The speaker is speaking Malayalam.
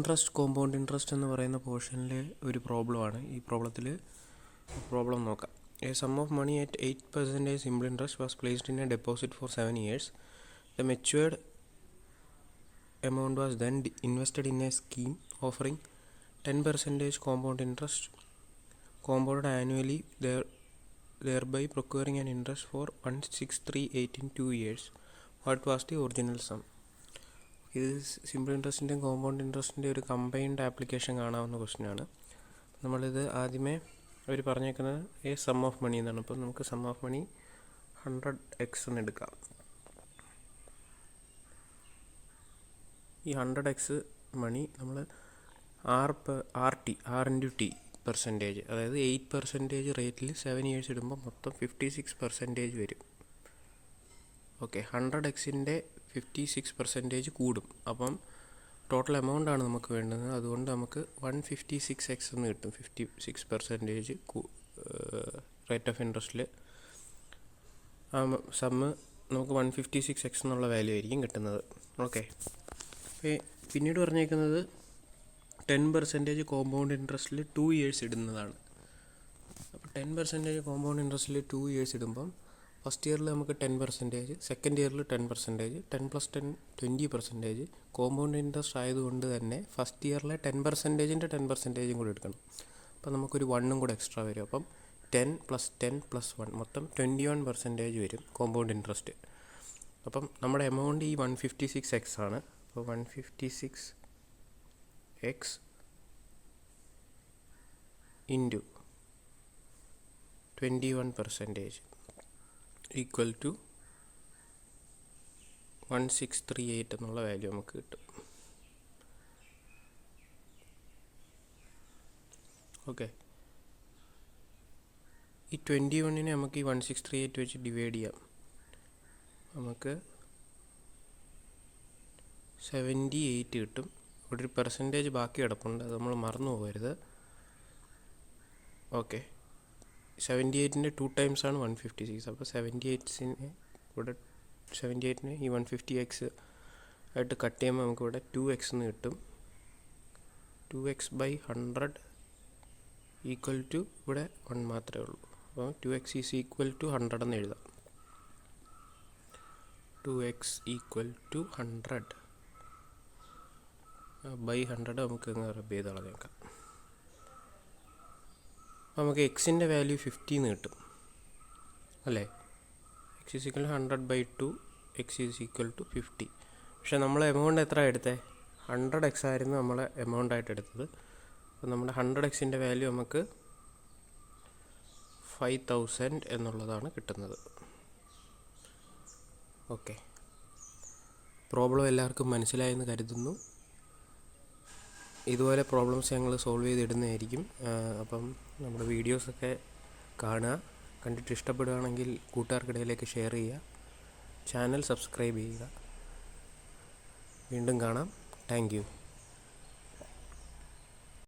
ഇൻട്രസ്റ്റ് കോമ്പൗണ്ട് ഇൻട്രസ്റ്റ് എന്ന് പറയുന്ന പോർഷനിലെ ഒരു പ്രോബ്ലമാണ്. ഈ പ്രോബ്ലം നോക്കാം. A sum of money at 8% simple interest was placed in a deposit for 7 years. The matured amount was then invested in a scheme offering 10% compound interest compounded annually, thereby procuring an interest for 1,638 in 2 years. What was the original sum? ഇത് സിമ്പിൾ ഇൻട്രസ്റ്റിൻ്റെയും കോമ്പൗണ്ട് ഇൻട്രസ്റ്റിൻ്റെയും ഒരു കമ്പൈൻഡ് ആപ്ലിക്കേഷൻ കാണാവുന്ന ക്വസ്റ്റ്യനാണ്. നമ്മളിത് ആദ്യമേ അവർ പറഞ്ഞേക്കുന്നത് എ സം ഓഫ് മണി എന്നാണ്. അപ്പോൾ നമുക്ക് സം ഓഫ് മണി 100x എന്ന് എടുക്കാം. ഈ 100x മണി നമ്മൾ R/T പെർസെൻറ്റേജ്, അതായത് 8% റേറ്റിൽ 7 years ഇടുമ്പോൾ മൊത്തം 56% വരും. ഓക്കെ, 100xൻ്റെ 56% കൂടും. അപ്പം ടോട്ടൽ എമൗണ്ടാണ് നമുക്ക് വേണ്ടത്. അതുകൊണ്ട് നമുക്ക് 156x എന്ന് കിട്ടും. 56% റേറ്റ് ഓഫ് ഇൻട്രസ്റ്റിൽ സമ്മ് നമുക്ക് 156x എന്നുള്ള വാല്യൂ ആയിരിക്കും കിട്ടുന്നത്. ഓക്കെ, പിന്നീട് പറഞ്ഞേക്കുന്നത് 10% കോമ്പൗണ്ട് ഇൻട്രസ്റ്റിൽ 2 years ഇടുന്നതാണ്. അപ്പോൾ 10% കോമ്പൗണ്ട് ഇൻട്രസ്റ്റിൽ 2 years ഇടുമ്പം ഫസ്റ്റ് ഇയറിൽ നമുക്ക് 10%, സെക്കൻഡ് ഇയറിൽ 10%, 10 + 10 20%. കോമ്പൗണ്ട് ഇൻട്രസ്റ്റ് ആയതുകൊണ്ട് തന്നെ ഫസ്റ്റ് ഇയറിലെ 10%ൻ്റെ 10% കൂടി എടുക്കണം. അപ്പം നമുക്കൊരു 1 കൂടെ എക്സ്ട്രാ വരും. അപ്പം 10 + 10 + 1 മൊത്തം 21% വരും കോമ്പൗണ്ട് ഇൻട്രസ്റ്റ്. അപ്പം നമ്മുടെ എമൗണ്ട് ഈ 156x ആണ്. അപ്പോൾ 156x ഇൻറ്റു 21% ഈക്വൽ ടു 1638 എന്നുള്ള വാല്യൂ നമുക്ക് കിട്ടും. ഓക്കെ, ഈ 21നെ നമുക്ക് ഈ 1638 വെച്ച് ഡിവൈഡ് ചെയ്യാം. നമുക്ക് 78 കിട്ടും. ഇവിടെ ഒരു പെർസെൻറ്റേജ് ബാക്കി കിടപ്പുണ്ട്, അത് നമ്മൾ മറന്നു പോകരുത്. ഓക്കെ, 78ൻ്റെ 2 times ആണ് 156. അപ്പോൾ 78നെ ഈ 150x ആയിട്ട് കട്ട് ചെയ്യുമ്പോൾ നമുക്ക് ഇവിടെ 2x എന്ന് കിട്ടും. 2x/100 ഈക്വൽ ടു ഇവിടെ 1 മാത്രമേ ഉള്ളൂ. അപ്പോൾ 2x ഈസ് ഈക്വൽ ടു 100 എന്ന് എഴുതാം. 2x ഈക്വൽ ടു 100/100 നമുക്ക് റബ്ബ് ചെയ്ത് കളഞ്ഞേക്കാം. നമുക്ക് എക്സിൻ്റെ വാല്യൂ 50 എന്ന് കിട്ടും അല്ലേ. x is equal 100/2, x is equal to 50. പക്ഷേ നമ്മൾ എമൗണ്ട് എത്ര എടുത്തത്? 100x ആയിരുന്നു നമ്മൾ എമൗണ്ട് ആയിട്ട് എടുത്തത്. അപ്പോൾ നമ്മുടെ 100xൻ്റെ വാല്യൂ നമുക്ക് 5000 എന്നുള്ളതാണ് കിട്ടുന്നത്. ഓക്കെ, പ്രോബ്ലം എല്ലാവർക്കും മനസ്സിലായെന്ന് കരുതുന്നു. ഇതുപോലെ പ്രോബ്ലംസ് ഞങ്ങൾ സോൾവ് ചെയ്തിടുന്നതായിരിക്കും. അപ്പം നമ്മുടെ വീഡിയോസൊക്കെ കാണുക. കണ്ടിട്ട് ഇഷ്ടപ്പെടുകയാണെങ്കിൽ കൂട്ടുകാർക്കിടയിലേക്ക് ഷെയർ ചെയ്യുക. ചാനൽ സബ്സ്ക്രൈബ് ചെയ്യുക. വീണ്ടും കാണാം. Thank you.